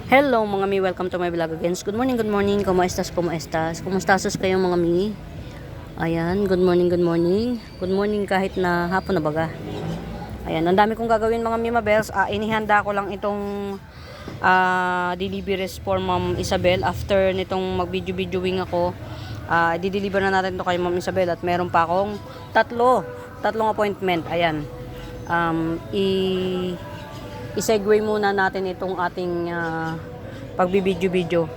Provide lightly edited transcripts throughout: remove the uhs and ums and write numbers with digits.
Hello mga mi, welcome to my vlog again. Good morning, good morning. Kumuestas, kumuestas? Kumustasos kayo mga mi? Ayan, good morning, good morning. Good morning kahit na hapon na baga. Ayan, ang dami kong gagawin mga mi mabels. Inihanda ko lang itong deliveries for Ma'am Isabel. After nitong mag-video-videoing ako, di-deliver na natin to kay Ma'am Isabel. At meron pa akong tatlong appointment. Ayan, i-segue muna natin itong ating pagbibideo-video.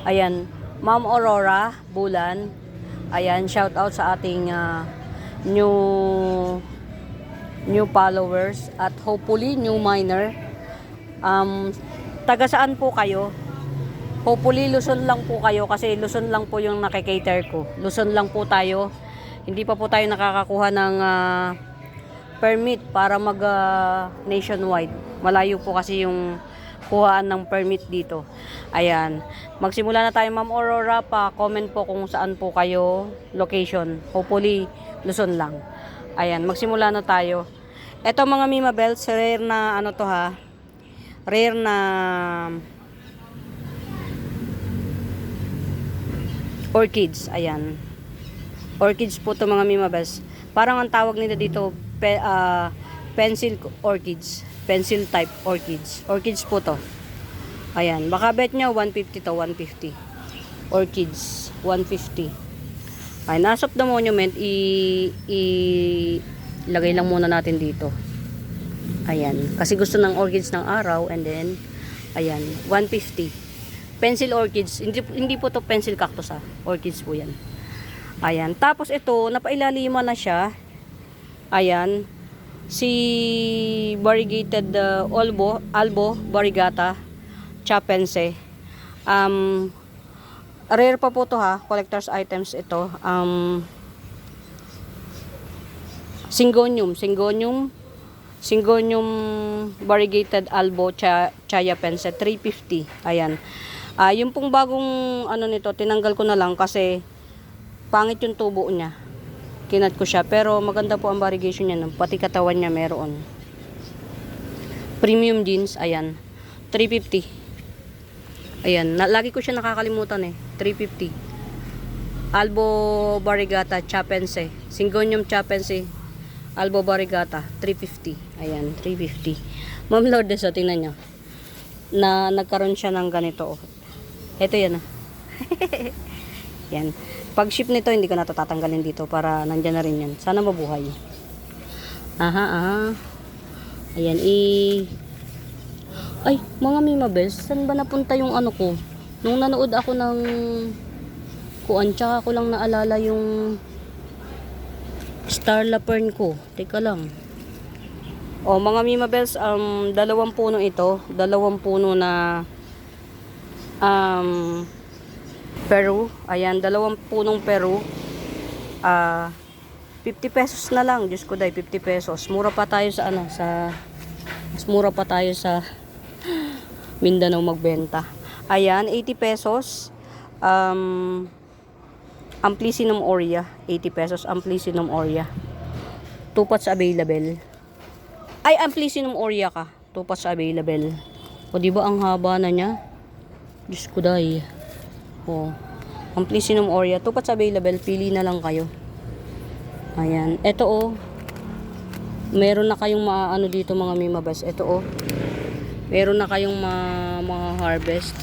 Ayan, Ma'am Aurora Bulan. Ayan, shout out sa ating new followers at hopefully new minor. Taga saan po kayo? Hopefully Luzon lang po kayo kasi Luzon lang po yung nakikater ko. Luzon lang po tayo. Hindi pa po tayo nakakakuha ng permit para mag nationwide. Malayo po kasi yung kuhaan ng permit dito. Ayan. Magsimula na tayo Ma'am Aurora, pa comment po kung saan po kayo location. Hopefully Luzon lang. Ayan, magsimula na tayo. Ito mga Mima Bells, rare na ano to ha. Rare na orchids. Ayan. Orchids po to mga Mima Bells. Parang ang tawag nila dito pencil orchids. Pencil type orchids. Orchids po to. Ayan. Baka bet nyo 150 to 150. Orchids. 150. Ayan. As of the monument, ilagay lang muna natin dito. Ayan. Kasi gusto ng orchids ng araw. And then, ayan. 150. Pencil orchids. Hindi po to pencil cactus ha. Orchids po yan. Ayan. Tapos ito, napailaliman na siya. Ayan. Si variegated albo variegata chapense. Rare pa po to ha, collector's items ito. Syngonium variegated albo chayapense 350. Ayan. Yung pong bagong ano nito, tinanggal ko na lang kasi pangit yung tubo niya. Kinat ko siya, pero maganda po ang variegation niya, pati katawan niya meron. Premium jeans, ayan, 350. Ayan, lagi ko siya nakakalimutan 350. Albo variegata chapense, Syngonium chapense, albo variegata 350. Ayan, 350. Ma'am Lourdes, tingnan nyo na nagkaroon siya ng ganito. Ito yan yan. Pag ship nito, hindi ko na tatanggalin dito para nandyan na rin yan. Sana mabuhay. Aha. Ayan, ay, mga Mima Bells, saan ba napunta yung ano ko? Nung nanood ako ng kuan, tsaka ko lang naalala yung Star Lapern ko. Teka lang. Mga Mima Bells, dalawang puno ito. Dalawang puno na Peru. Ayan, dalawang punong Peru. 50 pesos na lang. Diyos ko day, 50 pesos. Mura pa tayo sa mas mura pa tayo sa Mindanao magbenta. Ayan, 80 pesos. Amplicynum aurea, 80 pesos. Amplicynum aurea. 2 pots available. Ay, Amplicynum aurea ka. 2 pots available. O, diba ang haba na niya? Diyos ko day. Amplicynum aurea, 2 pots available, pili na lang kayo. Ayan, ito meron na kayong maano dito mga Mima Bells. Ito meron na kayong mga harvest.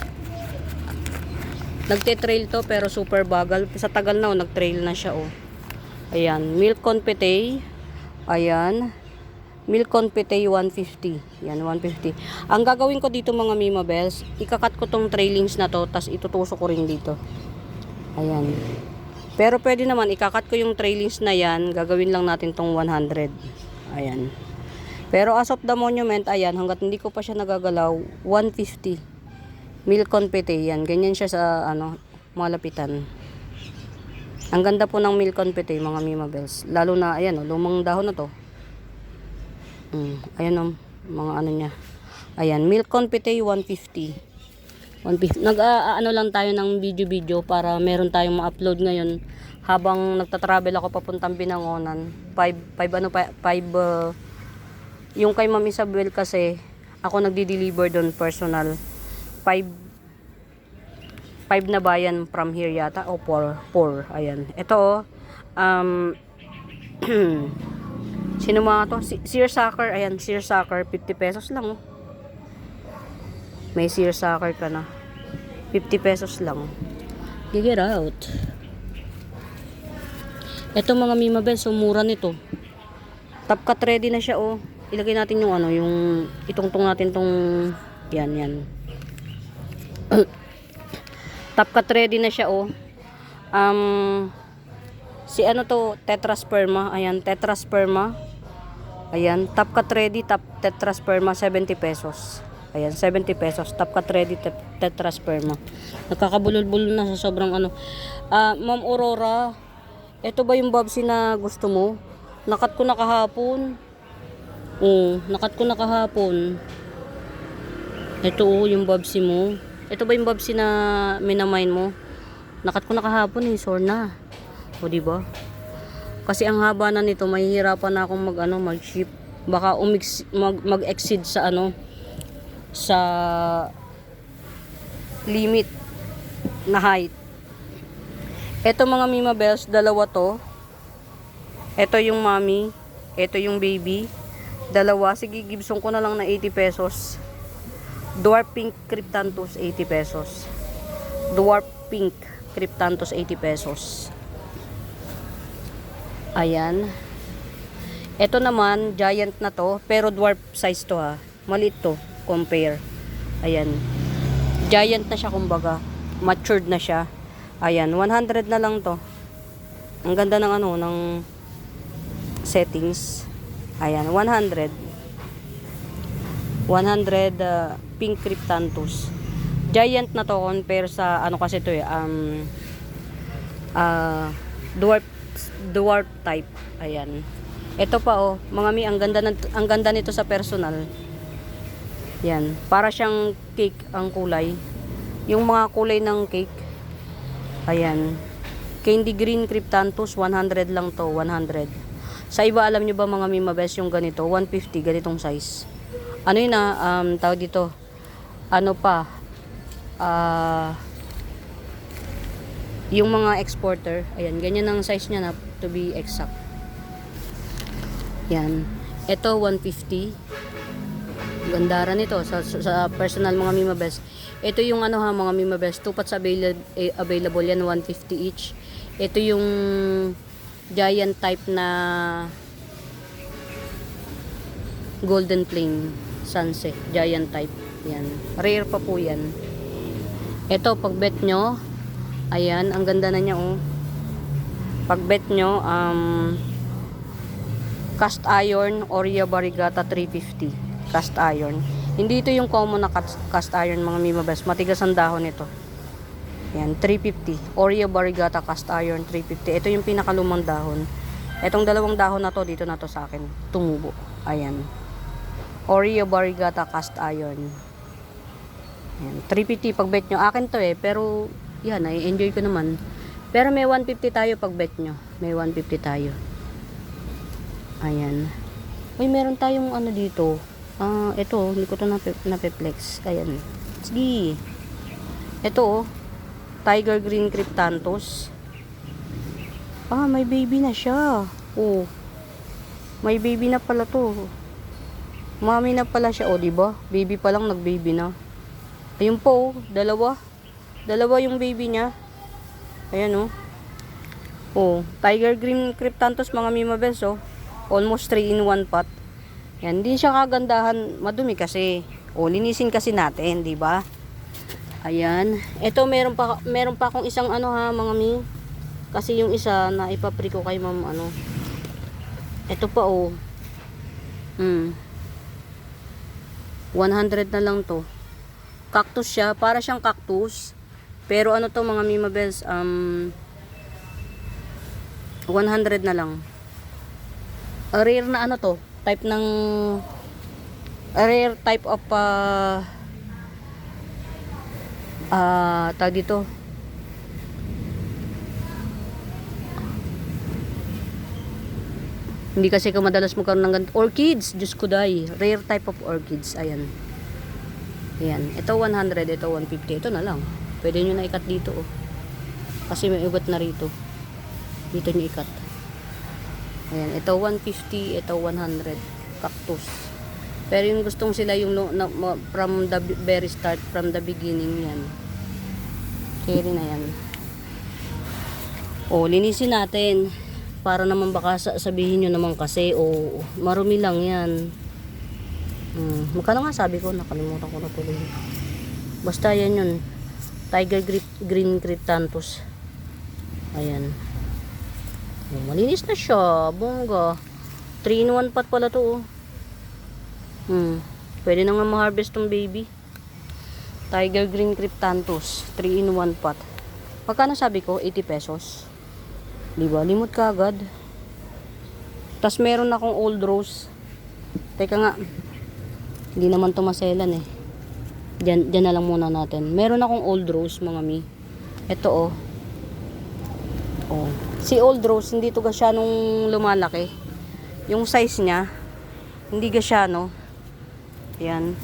Nagte-trail to pero super bagal. Sa tagal na nag-trail na siya Ayan, milk confete. Ayan, milk confete 150. Yan, 150. Ang gagawin ko dito mga Mima Bells, ikakat ko tong trailings na to, tas itutusok ko rin dito. Ayan. Pero pwede naman, ikakat ko yung trailings na yan, gagawin lang natin tong 100. Ayan. Pero as of the monument, ayan, hanggat hindi ko pa siya nagagalaw, 150. Milk confete, yan. Ganyan siya sa, malapitan. Ang ganda po ng milk confete, mga Mima Bells. Lalo na, ayan, lumang dahon na to. Ayan mga ano niya. Ayan, milk confete 150. Nag-ano lang tayo ng video para meron tayong ma-upload ngayon habang nagta-travel ako papuntang Binangonan. 5 yung kay Ma'am Isabel kasi ako nagdi-deliver doon personal. 5 na bayan from here yata. O 4. Ayan. Ito sino mga to? Searsucker. Ayan, searsucker. 50 pesos lang oh. May searsucker ka na. 50 pesos lang. You get out. Ito mga Mima Bell, so mura nito. Top cut ready na siya oh. Ilagay natin yung ano, yung itungtong natin tong yan. Top cut ready na siya oh. Si ano to, tetrasperma. Ayan, tetrasperma. Ayan, top cut ready, tetrasperma 70 pesos. Ayan, 70 pesos. Top cut ready, tetrasperma. Nakakabulol-bulol na sa sobrang ano. Ma'am Aurora, ito ba yung Bobsy na gusto mo? Nakat ko na kahapon. Nakat ko na kahapon. Ito yung Bobsy mo. Ito ba yung Bobsy na minamain mo? Nakat ko na kahapon sore na. O diba? Kasi ang haba na nito, mahihirapan na akong mag-ship. Baka mag-exceed sa sa limit na height. Ito mga Mima Bells, dalawa to. Ito yung mommy, ito yung baby. Dalawa, sige Gibson ko na lang na 80 pesos. Dwarf Pink Cryptanthus 80 pesos. Dwarf Pink Cryptanthus 80 pesos. Ayan. Ito naman, giant na to, pero dwarf size to ha. Maliit to, compare. Ayan. Giant na siya kumbaga. Matured na siya. Ayan, 100 na lang to. Ang ganda ng ng settings. Ayan, 100. 100 Pink Cryptanthus. Giant na to compare sa kasi to dwarf type. Ayan. Ito pa mga mi, ang ganda nito sa personal. Yan, para siyang cake ang kulay. Yung mga kulay ng cake. Ayan. Candy green Cryptanthus 100 lang to, 100. Sa iba alam niyo ba mga Mima Best yung ganito, 150 ganitong size. Ano yun tawag dito? Yung mga exporter, ayan, ganyan ang size niya na to be exact. Yan. Ito 150. Gandara nito sa personal mga Mima Best. Ito yung mga Mima Best, 2 pots available yan, 150 each. Ito yung giant type na golden flame sunset, giant type. Yan. Rare pa po yan. Ito pag bet nyo, ayan, ang ganda na niya Pag bet nyo, cast iron Oria Barigata 350. Cast iron. Hindi ito yung common na cast iron mga Mima Best. Matigas ang dahon nito. Yan, 350. Oria Barigata cast iron 350. Ito yung pinakalumang dahon. Etong dalawang dahon na to, dito na to sa akin. Tumubo. Ayan. Oria Barigata cast iron. Yan, 350 pag bet nyo. Akin to pero yan, enjoy ko naman. Pero may 150 tayo pag bet nyo. May 150 tayo. Ayan. Uy, meron tayong dito. Ito, hindi ko to napeplex. Ayan. Sige. Ito, Tiger Green Cryptanthus. May baby na siya. May baby na pala to. Mami na pala siya, diba? Baby pa lang, nag-baby na. Ayun po, dalawa. Dalawa yung baby niya. Ayan Tiger Green Cryptanthus mga Mima Best almost 3 in 1 pot. Yan, hindi siya kagandahan, madumi kasi. Linisin kasi natin, di ba? Ayan. Ito meron pa akong isang mga mi. Kasi yung isa na ipapre ko kay Ma'am Ito pa 100 na lang to. Cactus siya, para siyang cactus. Pero to mga Mima Bells, 100 na lang. Rare na to, type ng rare type of tawag dito. Hindi kasi ko madalas magkaroon ng orchids, Diyos ko day. Rare type of orchids, ayan. Ayan. Ito 100, ito 150. Ito na lang. Pwede nyo na ikat dito, oh. Kasi may ugat na rito. Dito nyo ikat. Ayan. Ito 150, ito 100. Cactus. Pero yung gustong sila yung from the very start, from the beginning, yan. Carry na yan. O, linisin natin. Para naman baka sabihin nyo naman kasi, o, marumi lang yan. Magkano nga sabi ko? Nakalimutan ko na tuloy. Basta yan yun. Tiger Green Cryptanthus. Ayan. O, malinis na siya. Bongga. 3-in-1 pot pala to, oh. Pwede na nga ma-harvest tong baby. Tiger Green Cryptanthus. 3-in-1 pot. Magkano sabi ko? 80 pesos. Diba? Limot ka agad. Tapos meron akong old rose. Teka nga. Hindi naman to maselan eh. Diyan na lang muna natin. Meron akong old rose mga mi. Ito oh. Oh. Si old rose hindi to gasyanong lumalaki. Yung size niya hindi gasyano. Yan.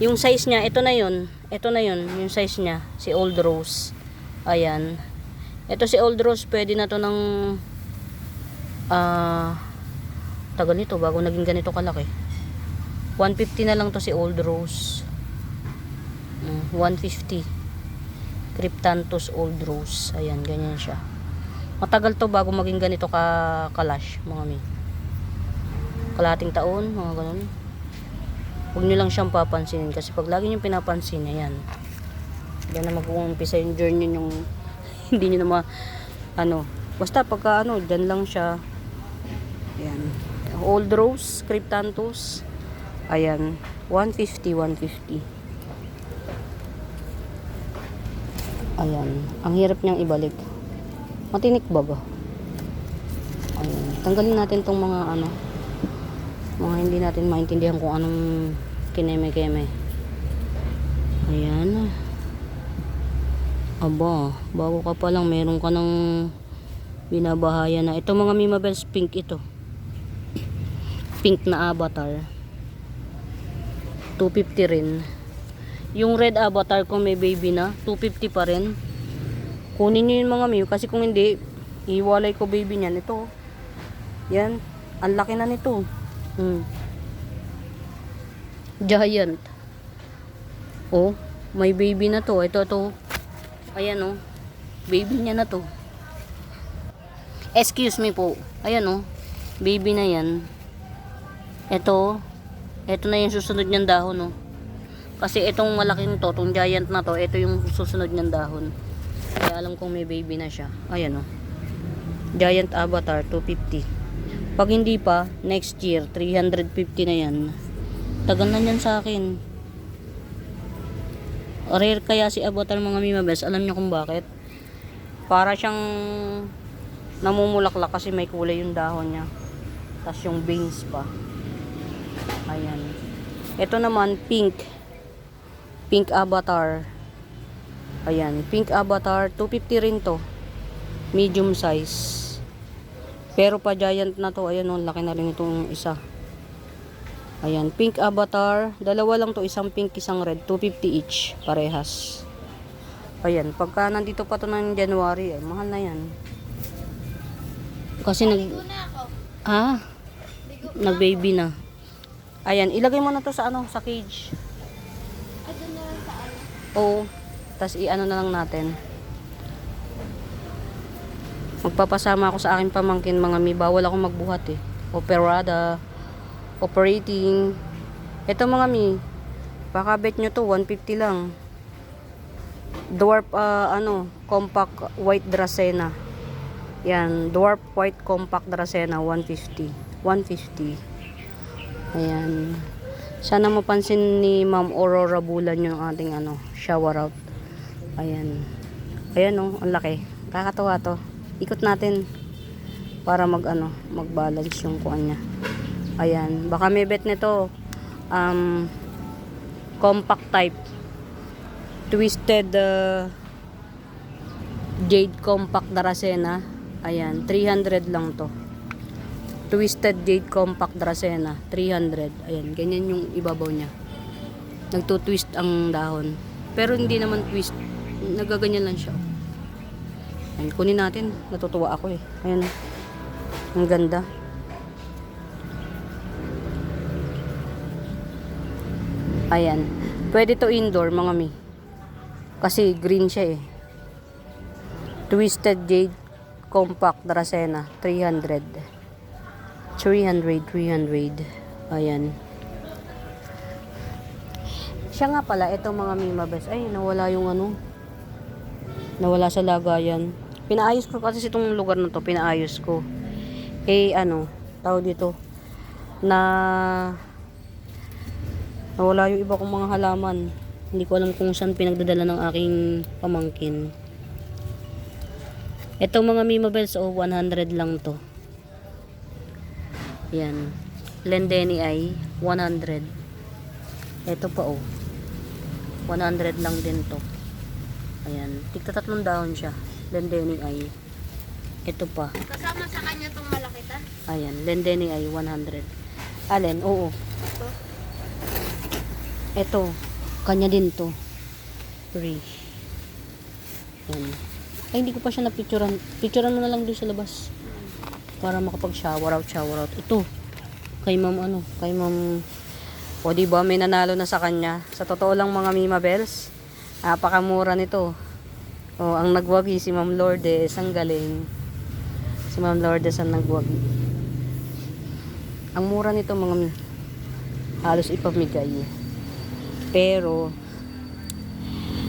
Yung size niya, ito na yun. Ito na yun, yung size niya. Si old rose. Ayan. Ito si old rose, pwede na to ng tagal nito bago naging ganito kalaki. 150 na lang to si old rose. 150. Cryptanthus old rose. Ayan, ganyan siya. Matagal to bago maging ganito kalash, mga mi. Kalahating taon, mga ganun. Huwag nyo lang siyang papansinin kasi pag lagi nyo pinapansin, ayan. Diyan na mag-uumpisa yung journey yung hindi nyo na basta pagka dyan lang siya. Ayan. Old rose, Cryptanthus. Ayan. 150. Ayan. Ang hirap niyang ibalik. Matinik ba? Ayan. Tanggalin natin tong mga mga hindi natin maintindihan kung anong kineme-keme. Ayan. Aba, bago ka pa lang, meron ka ng binabahaya na. Ito mga Mimabels, pink ito. Pink na avatar. 250 rin. Yung red avatar ko may baby na, 250 pa rin. Kunin nyo yung mga Mim, kasi kung hindi, iwalay ko baby niyan. Ito. Yan. Ang laki na nito. Giant. Oh, may baby na to. Ito. Ayan oh. Baby niya na to. Excuse me po. Ayan oh. Baby na yan. Ito na yung susunod niyang dahon oh. Kasi itong malaking to, itong giant na to, ito yung susunod niyang dahon. Kaya alam kong may baby na siya. Ayan oh. Giant avatar 250. Pag hindi pa, next year 350 na yan. Tagal na yan sa akin. Rare kaya si avatar mga Mimabels. Alam niyo kung bakit? Para siyang namumulaklak kasi may kulay yung dahon niya. Tapos yung veins pa. Ayan. Ito naman pink. Pink avatar. Ayan, pink avatar 250 rin to. Medium size. Pero pa giant na to. Ayan oh, laki na rin itong isa. Ayan, pink avatar. Dalawa lang to, isang pink, isang red. 250 each, parehas. Ayan, pagka nandito pa to ng January, mahal na yan. Kasi nag-baby na. Ayan, ilagay mo na to sa sa cage. Oo. Tapos na lang natin. Magpapasama ako sa aking pamangkin mga mi. Bawal ako magbuhat eh. Operada. Operating. Ito mga mi. Pakabet nyo to. 150 lang. Dwarf compact white Dracena. Yan. Dwarf white compact Dracena. 150. Ayan. Sana mapansin ni Ma'am Aurora Bulan yung ating shower out. Ayan. Ayan oh. Ang laki. Kakatawa to. Ikot natin para mag-balance yung kuan niya. Ayan, baka may bet nito compact type twisted jade compact Dracena. Ayan, 300 lang to. Twisted jade compact Dracena, 300. Ayan, ganyan yung ibabaw niya. Nagto-twist ang dahon. Pero hindi naman twist. Nagaganyan lang siya. Ayan, kunin natin. Natutuwa ako eh. Ayan. Ang ganda. Ayan. Pwede to indoor, mga mi. Kasi green siya eh. Twisted Jade Compact Dracena. 300. Ayan. Siya nga pala, ito mga Mima Best. Ay, nawala yung ano. Nawala sa lagayan. Pinaayos ko kasi itong lugar na to. Pinaayos ko. Eh, ano, tawag dito. Nawala yung iba kong mga halaman. Hindi ko alam kung saan pinagdadala ng aking pamangkin. Ito mga Mima Bells, 100 lang to. Yan. Lendeni ay 100. Ito pa 100 lang din to. Ayan. Tigta 3 dahon siya. Lendeni ay. Ito pa. Kasama sa kanya tong malaki ta? Ayan. Lendeni ay 100. Alin? Oo. Ito. Kanya din to. 3. Ayan. Ay, hindi ko pa siya na-picturean. Picturean mo na lang doon sa labas. Para makapag-shower out. Ito. Kay ma'am Kay ma'am. O diba, may nanalo na sa kanya. Sa totoo lang mga Mima Bells. Napakamura nito. O, ang nagwagi si Ma'am Lourdes. Ang galing. Si Ma'am Lourdes ang nagwagi. Ang mura nito mga mi. Halos ipamigay. Pero,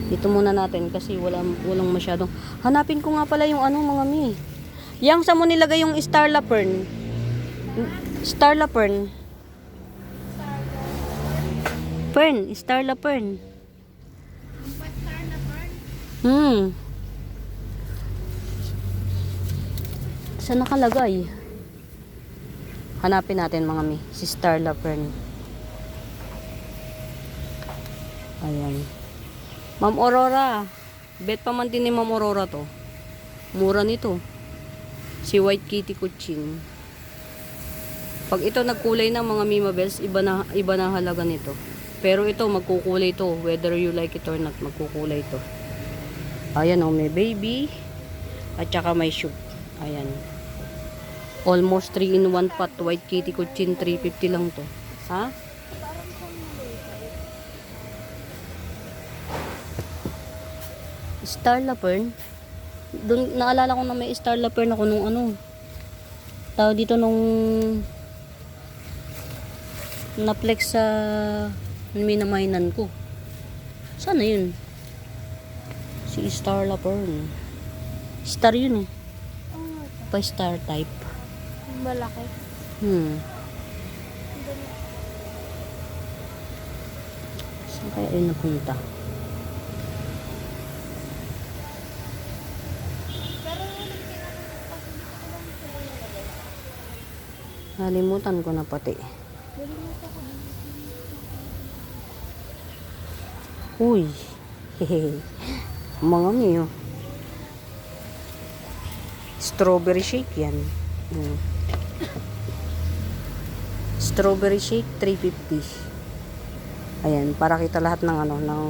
dito muna natin kasi walang masyadong. Hanapin ko nga pala yung mga mi. Yang sa mo nilagay yung Starla Fern. Starla Fern. Starla Fern. Saan nakalagay? Hanapin natin mga mi. Si Starla Fern. Ayan. Ma'am Aurora. Bet pa man din ni Ma'am Aurora to. Mura nito. Si White Kitty Kuchin. Pag ito nagkulay na mga Mima Bells, iba na halaga nito. Pero ito magkukulay to, whether you like it or not, magkukulay to. Ayan may baby at saka may shoe. Ayan. Almost 3 in 1 pot. White Kitty Kuchin, 350 lang to. Ha? Starla Fern. Doon naalala ko na may Starla Fern ako nung tawag dito nung naplex sa minamainan ko. Sana yun? Si Starla Fern. Star yun eh. Pa star type. Malaki. Saan kaya yun napunta? Nalimutan ko na pati. Uy. Hehehe. Mga miyo. Strawberry shake yan. Strawberry shake 350. Ayan, para kita lahat ng ng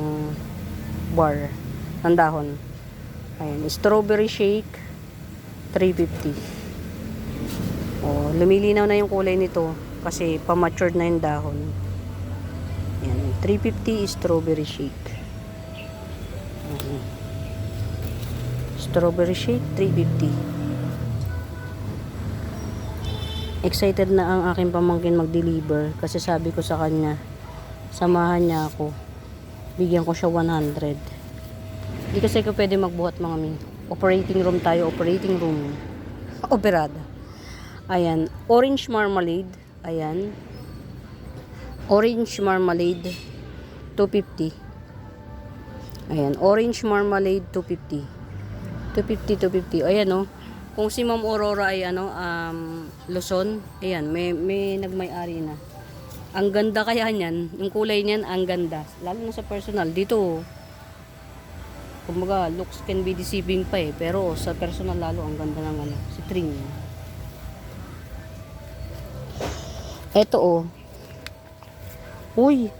bar, ng dahon. Ayan, strawberry shake 350. Lumilinaw na yung kulay nito kasi pa-matured na yung dahon. Ayan, 350 strawberry shake. Strawberry shake 350. Excited na ang aking pamangkin mag-deliver kasi sabi ko sa kanya, samahan niya ako. Bigyan ko siya 100. Hindi kasi ko pwede magbuhat mga mi. Operating room tayo, operating room. Operada. Ayan, orange marmalade. Ayan. Orange marmalade 250. Ayan, orange marmalade 250. 250. Ayan Kung si Ma'am Aurora ay Luzon, ayan, may nagmay-ari na. Ang ganda kaya niyan, yung kulay niyan ang ganda. Lalo na sa personal dito. Kumbaga, looks can be deceiving pa pero sa personal lalo ang ganda ng si Tring. Eto Uy,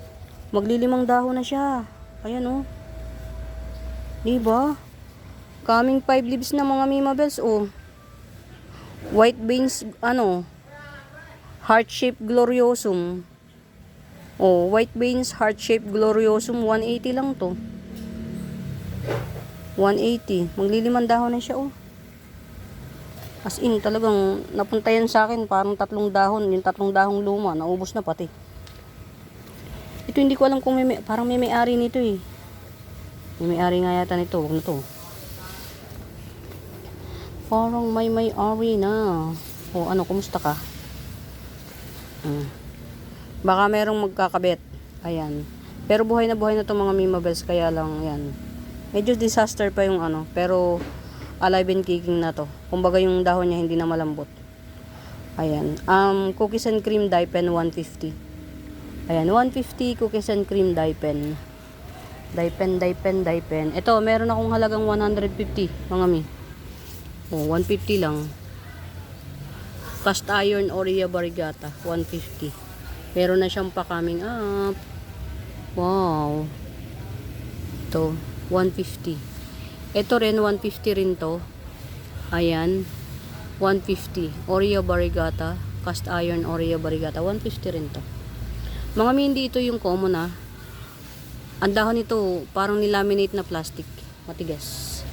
Maglilimang dahon na siya. Ayan oh. Diba? Coming 5 leaves na mga Mima Bells oh. White beans, heart-shaped gloriosum. Oh, white beans, heart-shaped gloriosum, 180 lang to. 180. Maglilimang dahon na siya oh. As in, talagang napunta yan sa akin. Parang 3 dahon. Yung 3 dahong luma. Naubos na pati. Ito hindi ko alam kung parang may may-ari nito eh. May may-ari nga yata nito. Huwag na to. Parang may may-ari na. O ano, kumusta ka? Baka merong magkakabit. Ayan. Pero buhay na to mga Mima Bells. Kaya lang, yan. Medyo disaster pa yung pero alive and kicking na to. Kumbaga yung dahon niya hindi na malambot. Ayan. Cookies and cream dye pen 150. Ayan, 150 cookies and cream dye pen. Dye pen. Ito, meron akong halagang 150, mga mi. Oh, 150 lang. Cast iron Oria Barigata, 150. Meron na siyang pa coming up. Wow. Ito, 150. Ito rin, 150 rin to. Ayan. 150. Oria Barigata. Cast iron Oria Barigata. 150 rin to. Mga hindi ito yung common ah. Ang dahon nito, parang nilaminate na plastic. Matigas.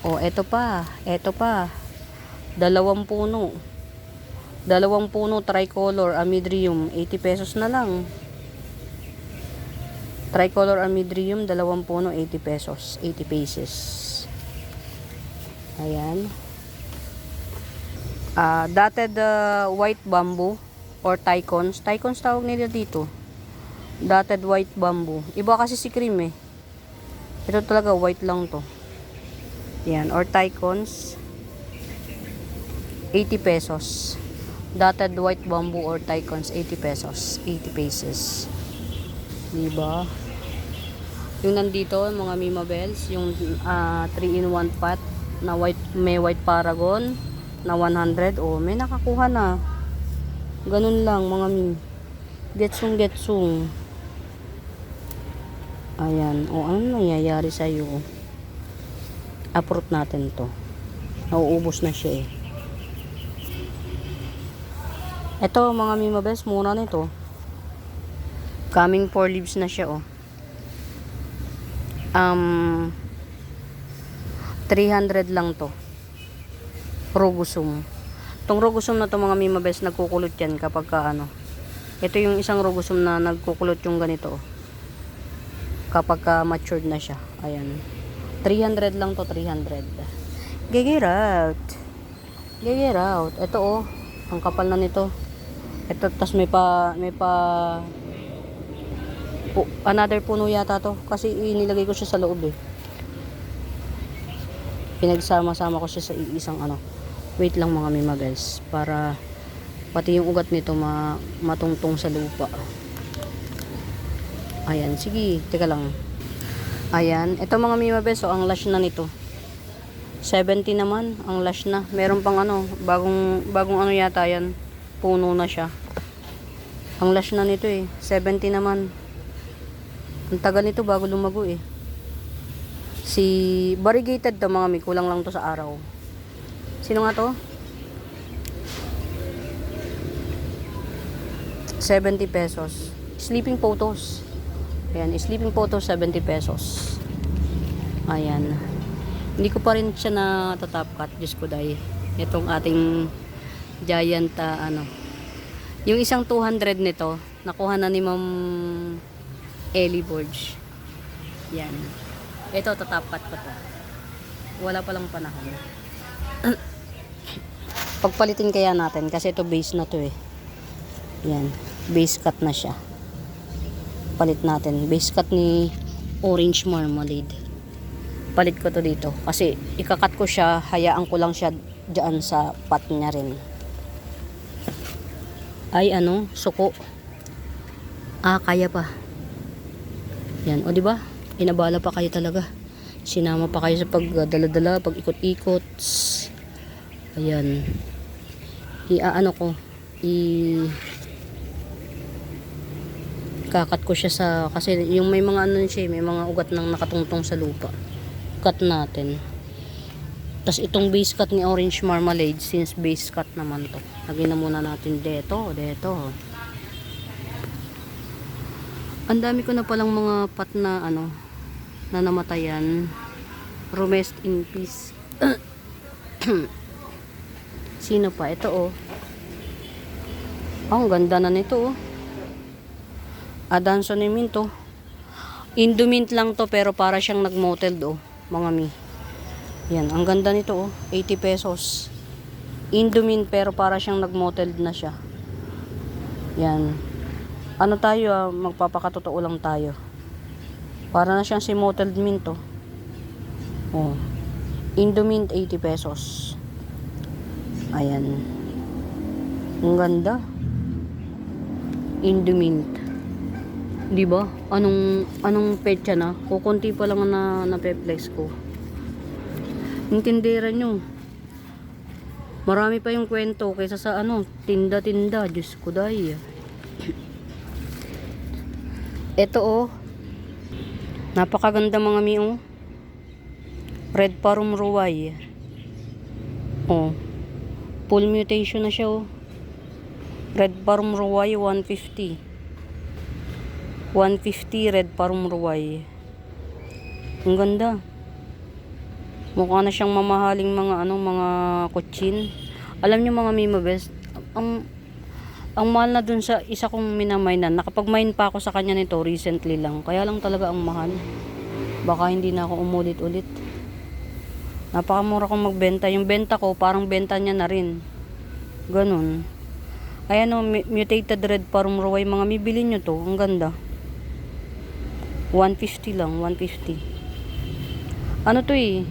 Oh, eto pa. Dalawang puno. Tricolor Amidrium. 80 pesos na lang. Tricolor Amidrium, 2 puno, 80 pesos. 80 pesos. Ayan. Dotted white bamboo or Tycons. Tycons tawag nila dito. Dotted white bamboo. Iba kasi si cream eh. Ito talaga white lang to. Yan. Or Tycons. 80 pesos. Dotted white bamboo or Tycons. 80 pesos. 80 pesos. Diba? Yung nandito, mga Mima Bells, yung 3-in-1 pot na white, may white paragon na 100. Oh, may nakakuha na. Ganun lang, mga Mim. Getsung. Ayan. O, ano nangyayari sa'yo? Uproot natin to. Nauubos na siya eh. Ito, mga Mima Bells, mura nito. Coming 4 leaves na siya, oh. 300 lang to. Rogosum. Tong rogosum na to, mga Mima Bells, nagkukulot yan kapag ito yung isang rogosum na nagkukulot yung ganito, oh. Kapag matured na siya. Ayan. 300 lang to, 300. Get out. Ito, oh. Ang kapal na nito. Ito, tas may pa another puno yata to kasi inilagay ko siya sa loob eh. Pinagsama-sama ko siya sa isang wait lang mga Mima Bells para pati yung ugat nito matungtong sa lupa. Ayan, sige, teka lang. Ayan, ito mga Mima Bells, so ang lash na nito 70 naman ang lash na. Meron pang bagong yata yan, puno na siya. Ang lash na nito eh 70 naman. Ang tagal nito bago lumago eh. Si variegated to mga mi, kulang lang to sa araw. Sino nga to? 70 pesos. Sleeping photos. Ayan, sleeping photos 70 pesos. Ayan. Hindi ko pa rin siya na top cut, Diyos ko dahil. Itong ating giant Yung isang 200 nito, nakuha na ni Ma'am Ellie Borge. Yan. Ito, tatapat ko to. Wala palang panahon. Pagpalitin kaya natin kasi ito base na to eh. Yan. Base cut na siya. Palit natin. Base cut ni Orange Marmalade. Palit ko to dito. Kasi ikakat ko siya, hayaan ko lang siya dyan sa pot niya rin. Ay suko. Kaya pa. Yan, o diba? Inabala pa kayo talaga. Sinama pa kayo sa pagdala-dala, pag-ikot-ikot. Ayan. Ikakat ko siya sa, kasi yung may mga ano siya, may mga ugat nang nakatungtong sa lupa. Cut natin. Tapos itong base cut ni Orange Marmalade, since base cut naman to, lagyan na muna natin dito. Ang dami ko na palang mga pat na ano, na namatayan. Rest in peace. Sino pa? Ito oh. Ang ganda na nito oh. Adanson ni Minto. Indumint lang to pero para siyang nagmoteled oh, mga mi. Yan, ang ganda nito oh, 80 pesos. Indumint pero para siyang nagmoteled na siya. Yan. Ano tayo magpapakatotoo lang tayo. Para na siyang si moteled mint oh. Oh. Indumint 80 pesos. Ayan. Ang ganda. Indumint. 'Di ba? Anong petsa na? Kukunti pa lang na napeplex ko. Intindera nyo. Marami pa yung kwento kaysa sa ano, tinda-tinda. Diyos ko dahi. Ito oh. Napakaganda mga mi oh. Red Parum Ruway. Oh. Full mutation na siya oh. Red Parum Ruway 150. 150 Red Parum Ruway. Ang ganda. Mukha na siyang mamahaling mga mga kutsin. Alam niyo mga Mima Best, ang mahal na dun sa isa kong minamainan. Nakapag-mine pa ako sa kanya nito recently lang. Kaya lang talaga ang mahal. Baka hindi na ako umulit-ulit. Napakamura kong magbenta. Yung benta ko, parang benta niya na rin. Ganun. Ayan o, mutated red parum ruway. Mga mibili nyo to. Ang ganda. 150 lang. 150. Ano to eh?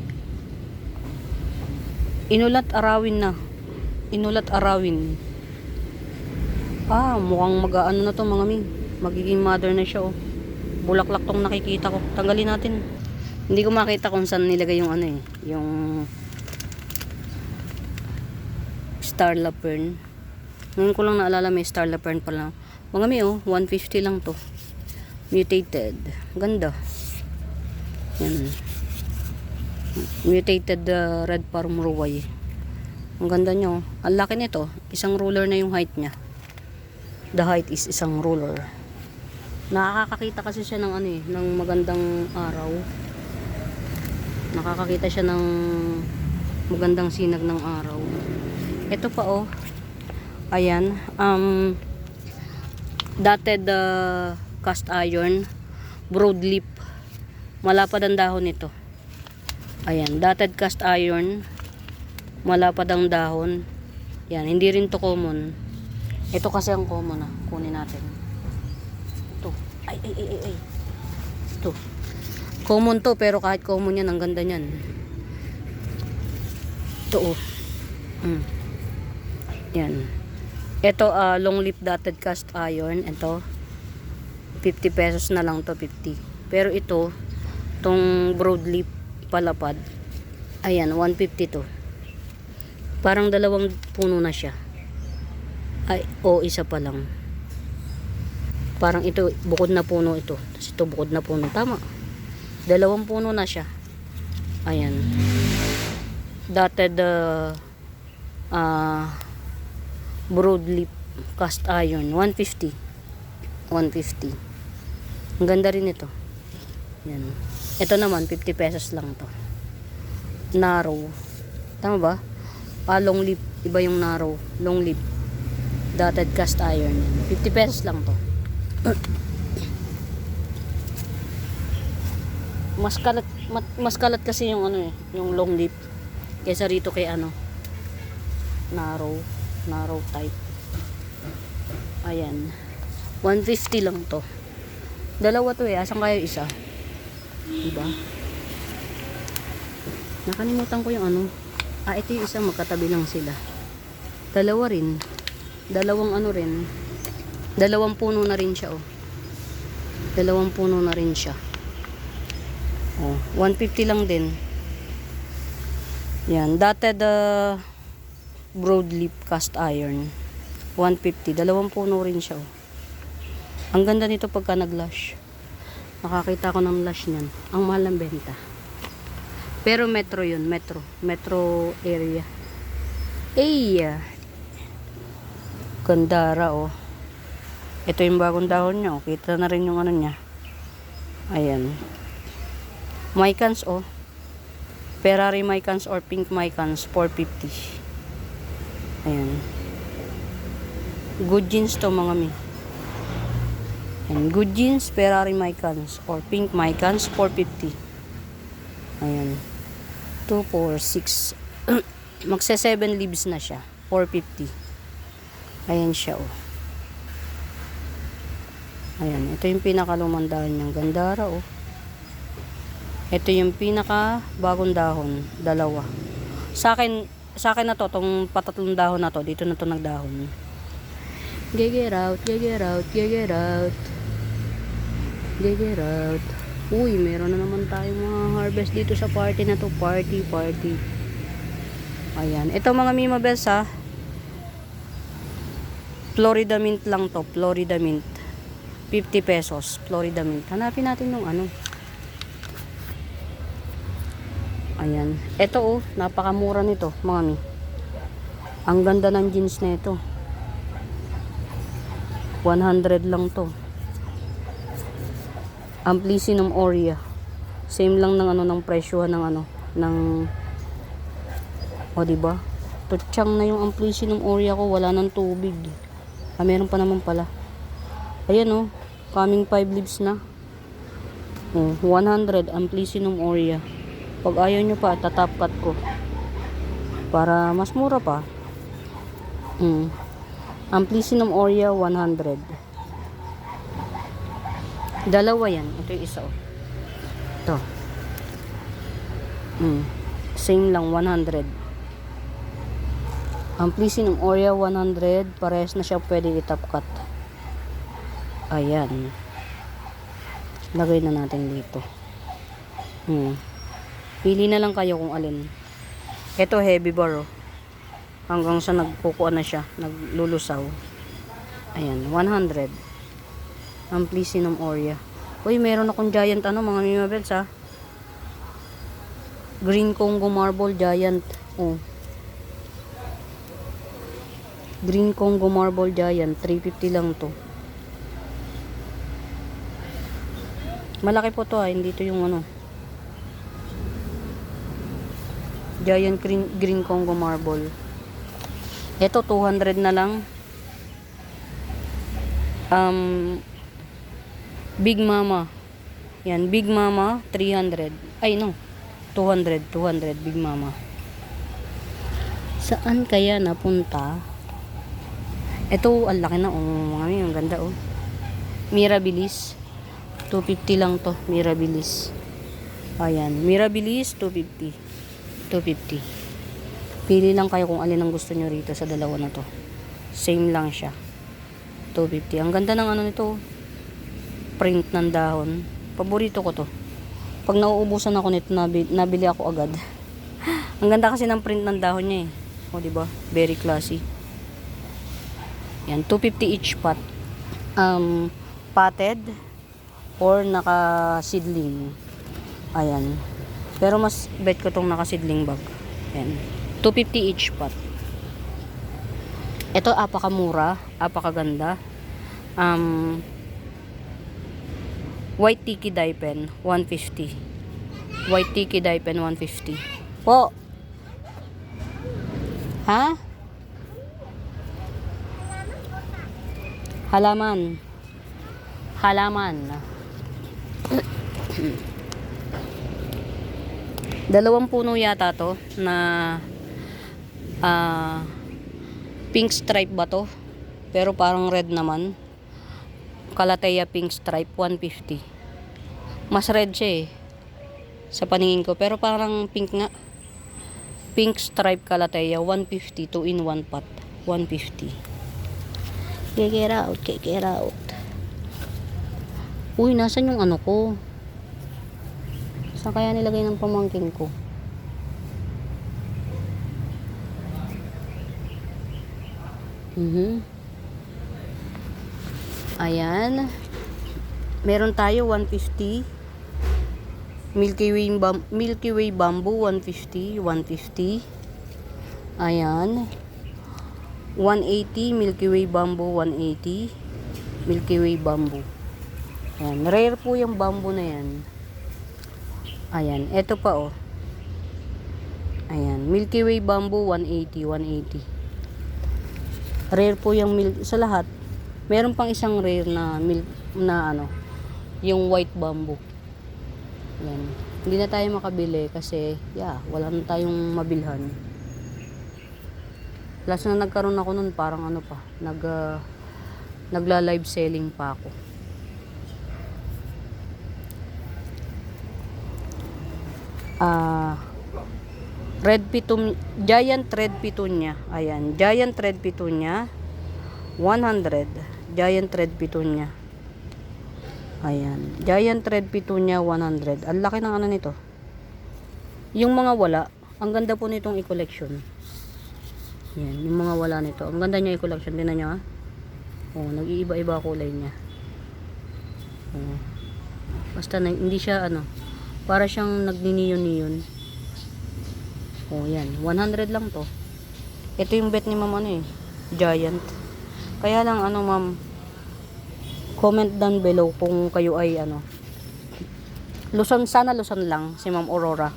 Inulat arawin na. Inulat arawin. Mukhang mag-ano na to mga mi. Magiging mother na siya oh. Bulaklak tong nakikita ko. Tanggalin natin. Hindi ko makita kung saan nilagay yung ano eh. Yung Star Lapern. Ngayon ko lang naalala may Star Lapern pala. Mga mi oh, 150 lang to. Mutated. Ganda. Yan. Mutated red parum ruway. Ang ganda nyo. Ang laki nito. Isang ruler na yung height niya. The height is isang ruler. Nakakakita kasi siya ng ano eh, ng magandang araw. Nakakakita siya ng magandang sinag ng araw. Ito pa oh. Ayan. Dotted cast iron. Broadleaf. Malapad ang dahon nito. Ayan, dotted cast iron. Malapad ang dahon. Yan, hindi rin to common. Ito kasi ang common ah. Kunin natin. Ito. Ay. Ito. Common to, pero kahit common yan, ang ganda niyan. Ito oh. Yan. Ito, long leaf dotted cast iron. Ito. 50 pesos na lang to, 50. Pero ito, tong broadleaf palapad, ayan 150 to. Parang dalawang puno na siya. Isa pa lang. Parang ito bukod na puno ito. Tapos ito bukod na puno. Tama. Dalawang puno na siya. Ayan. Dotted broadleaf cast iron 150. 150. Ang ganda rin ito. Yan. Ito naman 50 pesos lang to. Narrow. Tama ba? Long leaf, iba yung narrow. Long leaf. Dotted cast iron. 50 pesos lang to. Mas kalat kasi yung ano eh, yung long leaf kaysa rito kay ano. Narrow type. Ayan. 150 lang to. Dalawa to eh. Asan kayo isa? Diba? Nakalimutan ko yung ano. Ito yung isa, magkatabi lang sila. Dalawa rin. Dalawang ano rin. Dalawang puno na rin siya oh. Dalawang puno na rin siya. Oh, 150 lang din. Yan, dotted broadleaf cast iron. 150. Dalawang puno rin siya oh. Ang ganda nito pagka nag-lash. Nakakita ko ng lash niyan. Ang mahal ng benta. Pero metro yun. Metro. Metro area. Ay! Gandara, oh. Ito yung bagong dahon niya, oh. Kita na rin yung ano niya. Ayan. Mycans, oh. Ferrari Mycans or Pink Mycans, 450. Ayan. Good jeans to, mga mi. And good jeans, Ferrari Mycans or Pink Mycans, 450. Ayan. 2, 4, 6. Magse 7 leaves na siya. 450. Ayan siya, oh. Ayan. Ito yung pinakalumang dahon niyang Gandara, oh. Ito yung pinaka bagong dahon. Dalawa. Sa akin na to, tong patatlong dahon na to, dito na to nagdahon. Get out, get out, get out. Get out. Uy, meron na naman tayong mga harvest dito sa party na to. Party. Ayan. Ito mga Mima Bells, ha. Florida Mint lang to. Florida Mint. 50 pesos. Florida Mint. Hanapin natin yung ano. Ayan. Ito, oh. Napakamura nito, mga mi. Ang ganda ng jeans na ito. 100 lang to. Amplisinum aurea. Same lang ng ano, ng presyo ng ano, ng o diba? Tutsang na yung Amplisinum aurea ko, wala nang tubig. Meron pa naman pala. Ayan, oh, coming 5 leaves na. Oh, 100 Amplisinum aurea. Pag ayaw nyo pa, tatap cut ko para mas mura pa. Amplisinum aurea 100. Dalawa yan. Ito yung isa, oh. Ito. Same lang, 100. Amplisinum aurea 100. Parehas na siya, pwede itap cut. Ayan. Lagay na natin dito. Pili na lang kayo kung alin. Ito heavy bar, oh. Hanggang sa nagkukuha na siya, naglulusaw. Ayan, 100. Amplisinum aurea. Uy, meron akong giant ano, mga Mima Bells, ha. Green Congo Marble Giant. Oh. Green Congo Marble Giant, 350 lang to. Malaki po to, ha. Hindi to yung ano. Giant Green Congo Marble. Ito 200 na lang. Big Mama. Yan, Big Mama 300. Ay no. 200 Big Mama. Saan kaya napunta? Ito, ang laki na, oh, mga ang ganda, oh. Mirabilis. 250 lang to, Mirabilis. Ayan, Mirabilis 250. Pili lang kayo kung alin ang gusto nyo rito sa dalawa na to. Same lang siya. 250. Ang ganda ng ano nito. Print ng dahon. Paborito ko to. Pag nauubusan ako nito, nabili ako agad. Ang ganda kasi ng print ng dahon niya, eh. O, diba? Very classy. Yan, 250 each pot. Potted or naka-seedling. Ayan. Pero mas bet ko tong naka-seedling bag. Ayan. 250 each pot. Ito, apakamura. Apakaganda. White tiki dye pen, 150. White tiki dye pen, 150. Po! Ha? Halaman. Dalawang puno yata to na pink stripe ba to? Pero parang red naman. Calathea pink stripe, 150. Mas red siya, eh, sa paningin ko. Pero parang pink nga. Pink stripe Calathea, 150. 2 in 1 pot, 150. Get out. Uy, nasan yung ano ko? Saan kaya nilagay ng pamangkin ko? Ayan. Meron tayo 150. Milky Way Bamboo 150. 150. Ayan. 180. Milky Way Bamboo 180. Milky Way Bamboo. Ayan. Rare po yung bamboo na yan. Ayan. Ito pa oh. Ayan. Milky Way Bamboo 180. 180. Rare po yung sa lahat. Meron pang isang rare na yung white bamboo. Yan. Hindi na tayo makabili kasi wala na tayong mabilhan. Last na nagkaroon ako nun parang nagla live selling pa ako. Giant red petunia. Ayan, giant red petunia 100. Giant red petunia. Ayan, giant red petunia 100. Ang laki ng ano nito. Yung mga wala, ang ganda po nitong i-collection. Yan, yung mga wala nito. Ang ganda niya i-collection. Tingnan niyo ha. Oh, nag-iiba-iba kulay niya. Oh. Basta hindi siya para siyang nagni-neon-neon. Oh, yan. 100 lang to. Ito yung bet ni ma'am giant. Kaya lang ma'am, comment down below kung kayo ay Luzon, sana Luzon lang si Ma'am Aurora.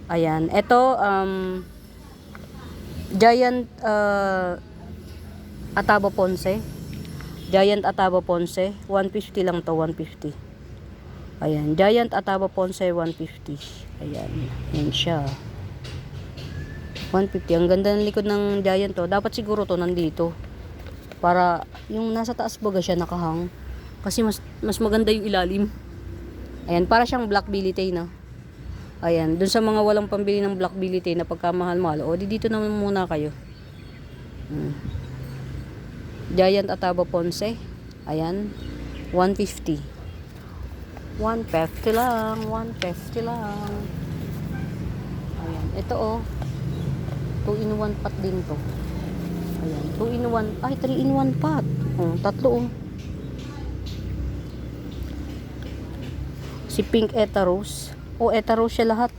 Ayan, ito giant Ataba Ponce. Giant Ataba Ponce, 150 lang to, 150. Ayan, giant Ataba Ponce 150. Ayan, yan siya. 150. Ang ganda ng likod ng giant to. Dapat siguro to nandito. Para yung nasa taas baga siya nakahang. Kasi mas maganda yung ilalim. Ayan, para siyang black bilitay na. Ayan, dun sa mga walang pambili ng black bilitay na pagkamahal-mahal, o dito naman muna kayo. Giant Ataba Ponce. Ayan, 150. 150 lang, 150 lang. Ayan, ito 2-in-1 pot din to. Ayan, 2-in-1, 3-in-1 pot. Tatlo Si Pink Eta Rose. Eta Rose siya lahat.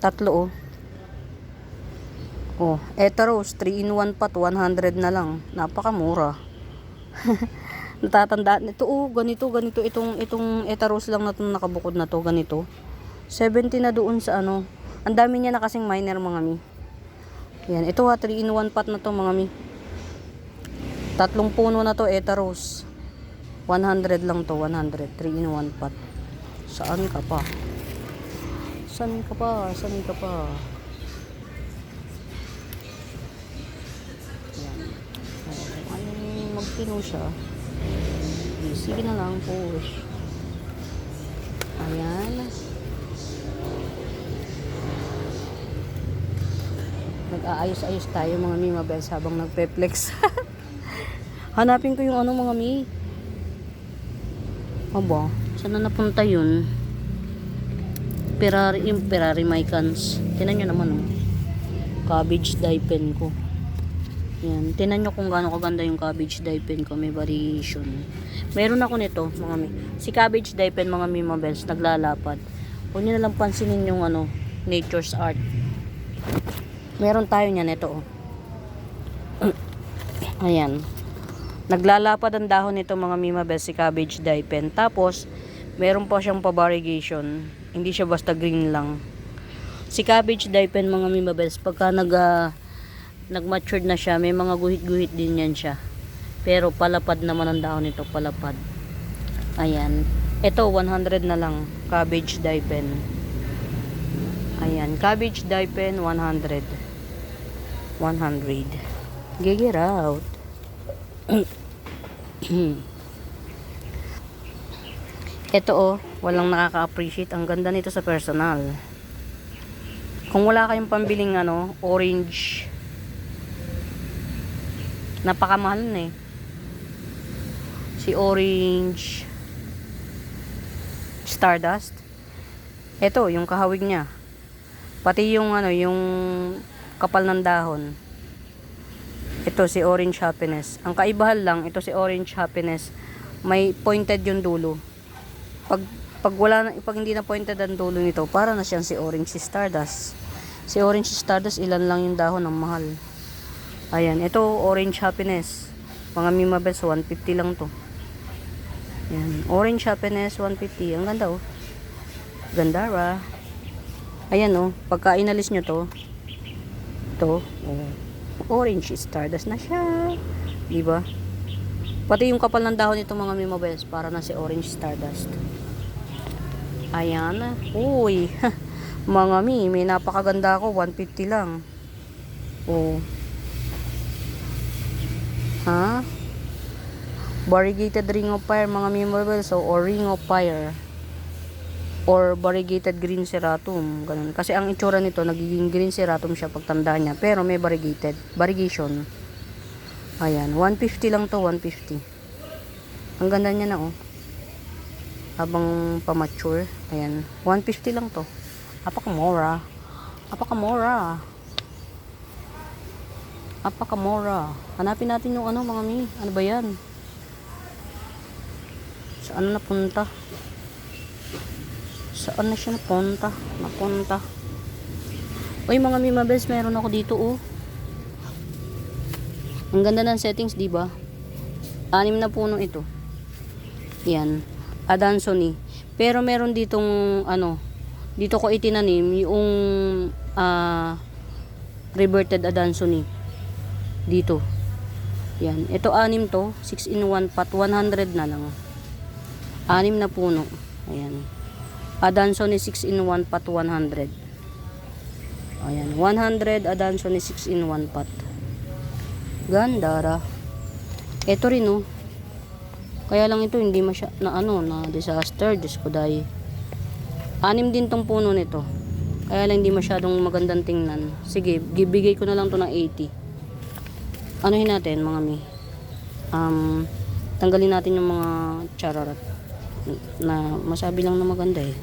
Tatlo Eta Rose, 3-in-1 pot, 100 na lang. Napakamura. Natatandaan ito ganito itong Eta Rose lang na nakabukod na to, ganito. 70 na doon sa Ang dami niya na kasing minor mga mi. Yan, ito 3-in-1 pot na to mga mi. Tatlong puno na to Eta Rose. 100 lang to, 100. 3-in-1 pot. Saan ka pa? Saan ka pa? Yan. Ayaw magtino siya. Sige na lang, push. Ayan. Nag-aayos-ayos tayo mga mi mabels habang nagpe-flex. Hanapin ko yung mga mi. Aba, saan na napunta yun? Ferrari Mycans. Tinan nyo naman cabbage dye pen ko. Yan, tinan nyo kung gaano kaganda yung cabbage dye pen ko. May variation. Meron ako nito mga mi. Si cabbage dye pen mga mi mabels naglalapad. Huwag nyo nalang pansinin yung nature's art. Meron tayo niyan ito Ayan. Naglalapad ang dahon nito mga mi mabels si cabbage dye pen. Tapos meron pa siyang pa-variegation. Hindi siya basta green lang. Si cabbage dye pen mga mi mabels pagka nag-matured na siya, may mga guhit-guhit din yan siya. Pero palapad naman ang dahon nito, palapad. Ayan. Ito 100 na lang, cabbage dye pen. Ayan, cabbage dye pen 100. 100. Get out. Ito walang nakaka-appreciate. Ang ganda nito sa personal. Kung wala kayong pambiling orange, napakamahal na si orange Stardust. Ito yung kahawig niya. Pati yung yung kapal ng dahon. Ito si Orange Happiness. Ang kaibahan lang, ito si Orange Happiness, may pointed yung dulo. Pag pag hindi na pointed ang dulo nito, para na siyang si Orange Stardust. Si Orange Stardust, ilan lang yung dahon, ang mahal. Ayan, ito Orange Happiness. Mga Mimabels, 150 lang to. Ayan, Orange Happiness, 150. Ang ganda, oh. Gandara. Ayan, oh. Pagka inalis nyo to, ito, oh, Orange Stardust na siya. Diba? Pati yung kapal ng dahon nito, mga Mimabels, para na si Orange Stardust. Ayan. Uy. Mga may napakaganda ako. 150 lang. Oh. Ha? Variegated ring of fire, mga Mimabels. So, or ring of fire. Or variegated green ceratum. Ganun. Kasi ang itsura nito, nagiging green ceratum siya pagtanda niya. Pero may variegation. Ayan. 150 lang to. 150. Ang ganda niya na, oh. Habang pa-mature. Ayan. 150 lang to. Apakamora. Hanapin natin yung ano, mga mi. Ano ba yan? Saan napunta? Saan na siya napunta? Uy, mga Mimabels, meron ako dito, oh. Ang ganda ng settings, di ba? 6 na puno ito. Yan. Adansonii. Pero meron ditong ano, dito ko itinanim yung reverted Adansonii. Dito. Yan. Ito 6 to, 6 in 1 pot, 100 na lang. 6 na puno. Ayan. Adansonii 6 in 1 pot, 100. Ayan. 100 Adansonii 6 in 1 pot. Gandara. Ito rin, oh. Kaya lang ito hindi na disaster. Diyos ko dahil 6 din tong puno nito. Kaya lang hindi masyadong magandang tingnan. Sige, bigay ko na lang to ng 80. Anuhin natin, mga mi. Tanggalin natin yung mga chararat na masabi lang na maganda, eh.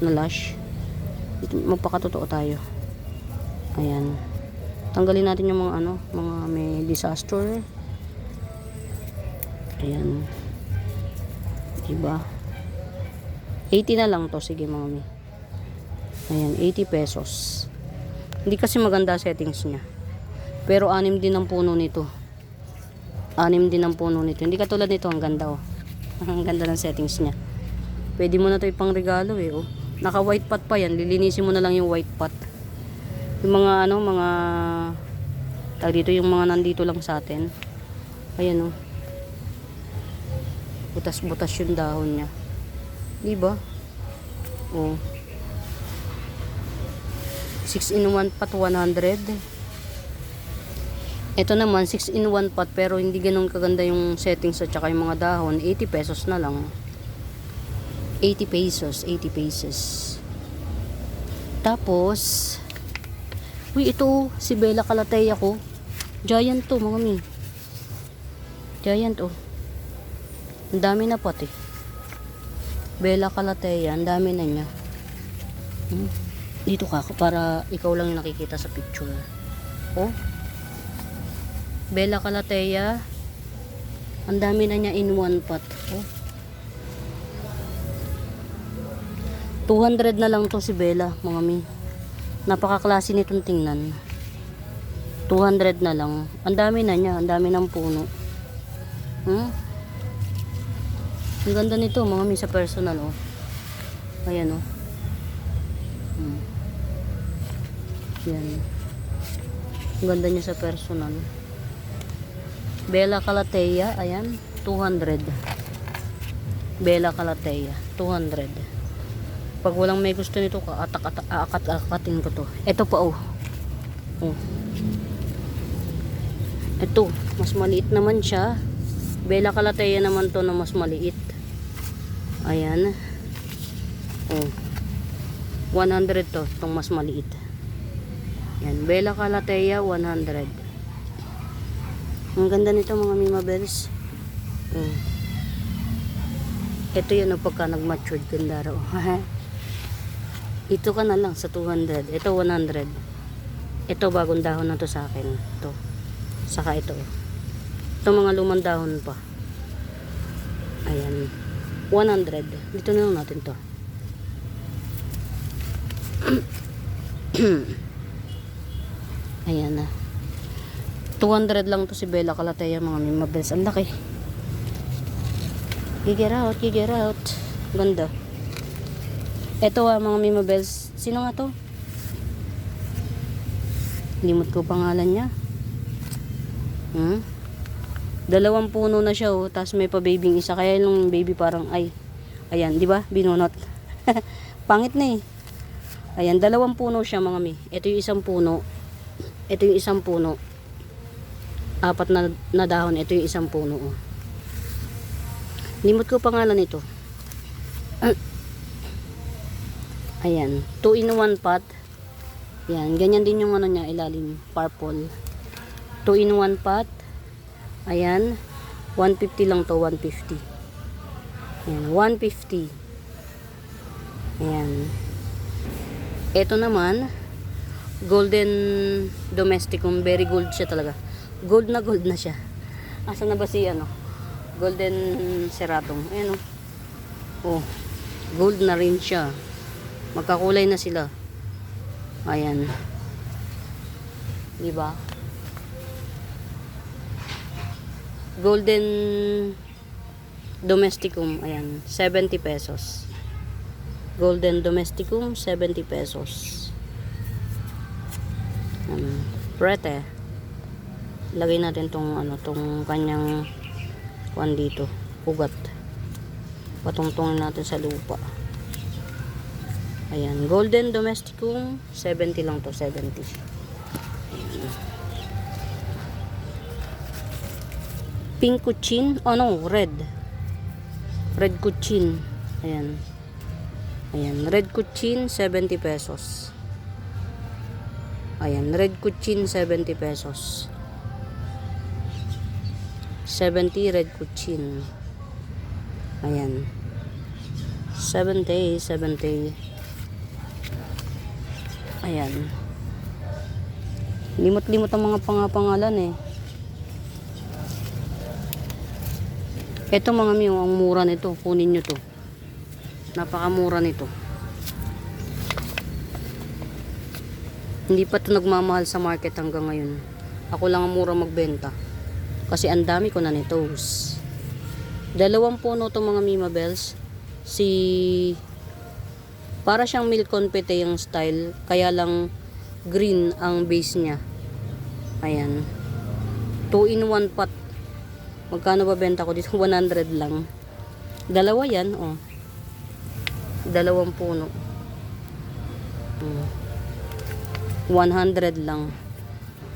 Na lush. Magpakatotoo tayo. Ayan. Tanggalin natin yung mga mga may disaster. Ayan. Diba? 80 na lang to. Sige, mga mi. Ayan, 80 pesos. Hindi kasi maganda settings niya. Pero 6 din ang puno nito. 6 din ang puno nito. Hindi katulad nito. Ang ganda, oh. Ang ganda ng settings niya. Pwede mo na to ipang regalo, eh, oh. Naka white pot pa yan. Lilinisin mo na lang yung white pot. Yung mga tag dito, yung mga nandito lang sa atin. Ayan, oh. Butas-butas yung dahon niya. Diba? Oh. 6 in 1 pot, 100. Ito naman 6 in 1 pot, pero hindi ganun kaganda yung settings at saka yung mga dahon. 80 pesos na lang. 80 pesos. Tapos ito si Bella Calathea ko. Giant to, mga mi. Giant, oh. Ang dami na pati. Bella Calathea, ang dami na niya. Dito ka para ikaw lang yung nakikita sa picture. Oh. Bella Calathea. Ang dami na niya in 1 pot. Oh. 200 na lang to si Bella, mga mi. Napakaklase nitong tingnan. 200 na lang. Ang dami na niya, ang dami ng puno. Ang ganda nito, mga mi, sa personal, oh. Ayan, oh. Yan. Ang ganda niya sa personal. Bella Calathea, ayan, 200. Bella Calathea, 200. Pag walang may gusto nito, aakatin ko to. Ito pa, oh. Oh. Ito, mas maliit naman siya. Bella Calathea naman to na mas maliit. Ayan. Oh. 100 to, itong mas maliit. Yan, Bella Calathea 100. Ang ganda nito, mga Mimabels. Oh. Ito yun, pagka nag-matured, ganda raw. Ito ka na lang sa 200. Ito 100. Ito bagong dahon na to sa akin. Ito. Saka ito. Ito mga lumang dahon pa. Ayan. 100. Dito na lang natin to. Ayan na. 200 lang to si Bella Calatea, mga Mima Bells. Ang laki. Get out, get out. Ganda. Ito mga Mima Bells. Sino nga to? Limot ko pangalan niya. Dalawang puno na siya, oh. Tapos may pa-babing isa. Kaya yung baby parang, ay. Ayan, di ba? Binunot. Pangit na eh. Ayan, dalawang puno siya, mga mi. Ito yung isang puno. Ito yung isang puno. 4 na dahon. Ito yung isang puno, oh. Limot ko pangalan nito. Ayan, 2-in-1 pot. Ayan, ganyan din yung ano niya, ilalim, purple. 2-in-1 pot. Ayan, 150 lang to, 150. Ayan, 150. Ayan. Ito naman, golden domesticum, very gold siya talaga. Gold na siya. Asa na ba si ano? Golden Ceratong. Ayan oh. Oh, gold na rin siya. Magkakulay na sila. Ayan. Diba? Golden Domesticum. Ayan. 70 pesos. Golden Domesticum, 70 pesos. Prete. Lagay natin tong ano, tong kanyang kuan dito. Ugat. Patungtungin natin sa lupa. Ayan, Golden Domesticum, 70 lang to, 70. Ayan. Pink Kuchin, oh no, red. Red Kuchin. Ayan. Ayan, Red Kuchin, 70 pesos. Ayan, Red Kuchin, 70 pesos. 70 Red Kuchin. Ayan. 70. Ayan. Limot-limot ang mga pangalan eh. Ito mga miyo, ang mura nito. Kunin nyo to. Napakamura nito. Hindi pa ito nagmamahal sa market hanggang ngayon. Ako lang ang mura magbenta. Kasi ang dami ko na nitos. 2 puno to mga Mima Bells. Para siyang milk confete yung style, kaya lang green ang base niya. Ayan. 2-in-1 pot. Magkano ba benta ko dito? 100 lang. Dalawa yan, oh. 2 puno. 100 lang.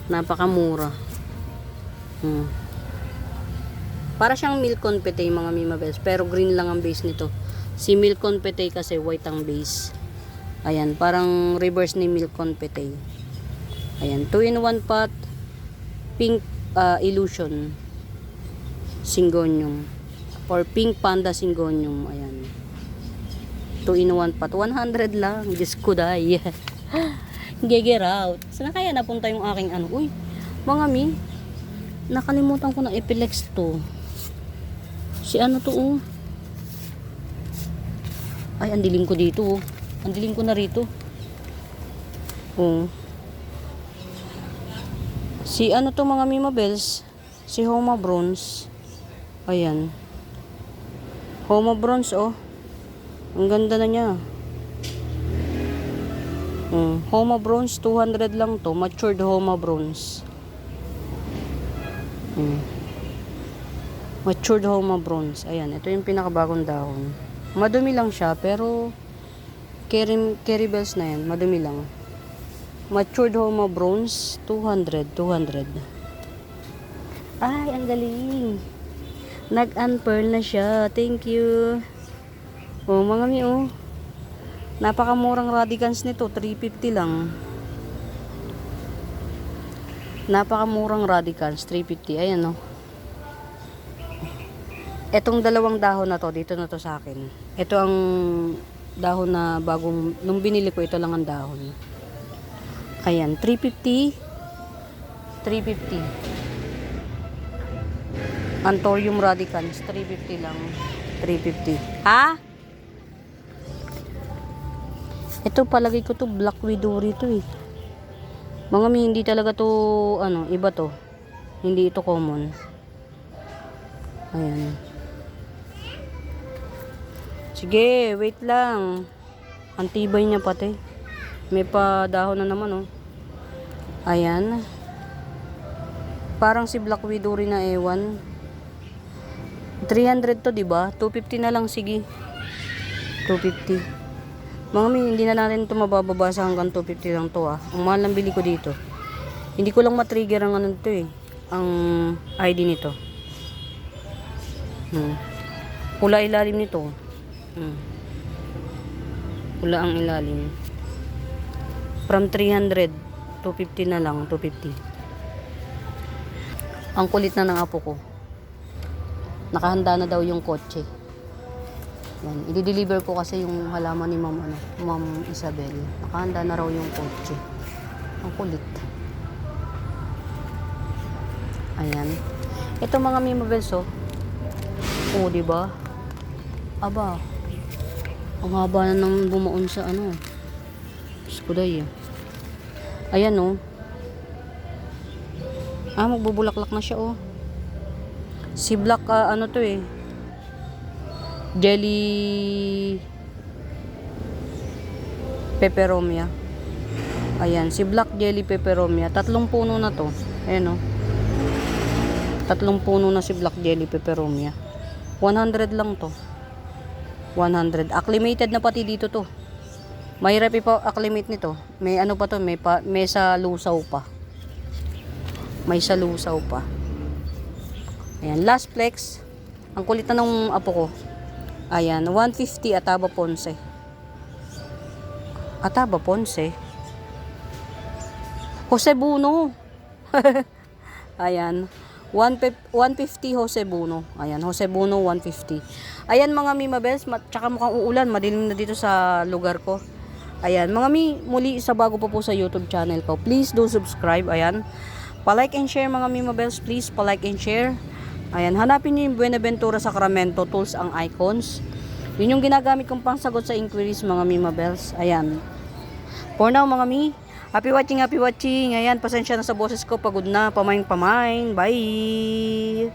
Napakamura. Para siyang milk confete mga Mima Bells, pero green lang ang base nito. Si milk confete kasi white ang base. Ayan, parang reverse ni milk confete. Ayan, 2-in-1 pot, pink illusion syngonium or pink panda syngonium. Ayan, 2-in-1 pot, 100 lang. Diyos ko day. Get out. Saan kaya napunta yung aking ano? Uy, mga mi, nakalimutan ko na epilex to. Si ano to, oh. Ay, ang dilim ko dito, oh. Ang dilim ko na rito. Oh. Si ano to mga Mima Bells? Si Homa Bronze. Ayan. Homa Bronze, oh. Ang ganda na niya. Homa Bronze, 200 lang to. Matured Homa Bronze. Matured Homa Bronze. Ayan, ito yung pinakabagong dahon. Madumi lang siya, pero Kerry Bells na yan. Madumi lang. Matured Homa Bronze, 200. Ay, ang galing. Nag-unpearl na siya. Thank you. Oh, mga mi, oh. Napakamurang radicans nito. 350 lang. Napakamurang radicans. 350. Ayan, oh. Etong 2 dahon na to, dito na to sa akin. Ito ang dahon na bagong, nung binili ko, ito lang ang dahon. Ayan, 350. Anthurium radicans, 350 lang. 350. Ha? Ito palagay ko to Black Widow rito eh. Mga mi, hindi talaga to, ano, iba to. Hindi ito common. Ayan. Sige, wait lang. Ang tibay niya pati. May pa dahon na naman oh. Ayan. Parang si Black Widow rin na ewan. 300 to, di ba? 250 na lang, sige. 250. Mga mi, hindi na natin ito mabababa sa hanggang 250 lang to ah. Ang mahal ng bili ko dito. Hindi ko lang matrigger ang ano to eh. Ang ID nito. Pula ilalim nito. Pula ang ilalim. From 300, 250 na lang, 250. Ang kulit na ng apo ko. Nakahanda na daw yung kotse. Yan. I-deliver ko kasi yung halaman ni Ma'am Isabel. Nakahanda na raw yung kotse. Ang kulit. Ayan. Ito mga Mimabels oh. Oh, di ba? Aba. Ang haba na nang bumuon sa ano. Skuday. Ayan oh. Magbubulaklak na siya oh. Si Black ano to eh. Jelly peperomia. Ayan, si Black Jelly peperomia. 3 puno na to. Ayan oh. 3 puno na si Black Jelly peperomia. 100 lang to. 100. Acclimated na pati dito to. Mahirap ipa-acclimate nito. May ano pa to, may sa lusaw pa. May sa lusaw pa. Ayan, last flex. Ang kulit na ng apo ko. Ayan, 150 Ataba Ponce. Ataba Ponce. Jose Buno. Ayan, 150 Jose Buno. Ayan, Jose Buno 150. Ayan mga Mimabels, tsaka mukhang uulan, madilim na dito sa lugar ko. Ayan, mga muli sa bago pa po sa YouTube channel ko. Please do subscribe. Ayan. Pa-like and share mga Mimabels, please. Pa-like and share. Ayan, hanapin niyo yung Buenaventura Sacramento tools ang icons. Yun yung ginagamit kong pangsagot sa inquiries mga Mimabels. Ayan. For now mga mi, happy watching, happy watching. Ayan, pasensya na sa boses ko, pagod na, pamain. Bye!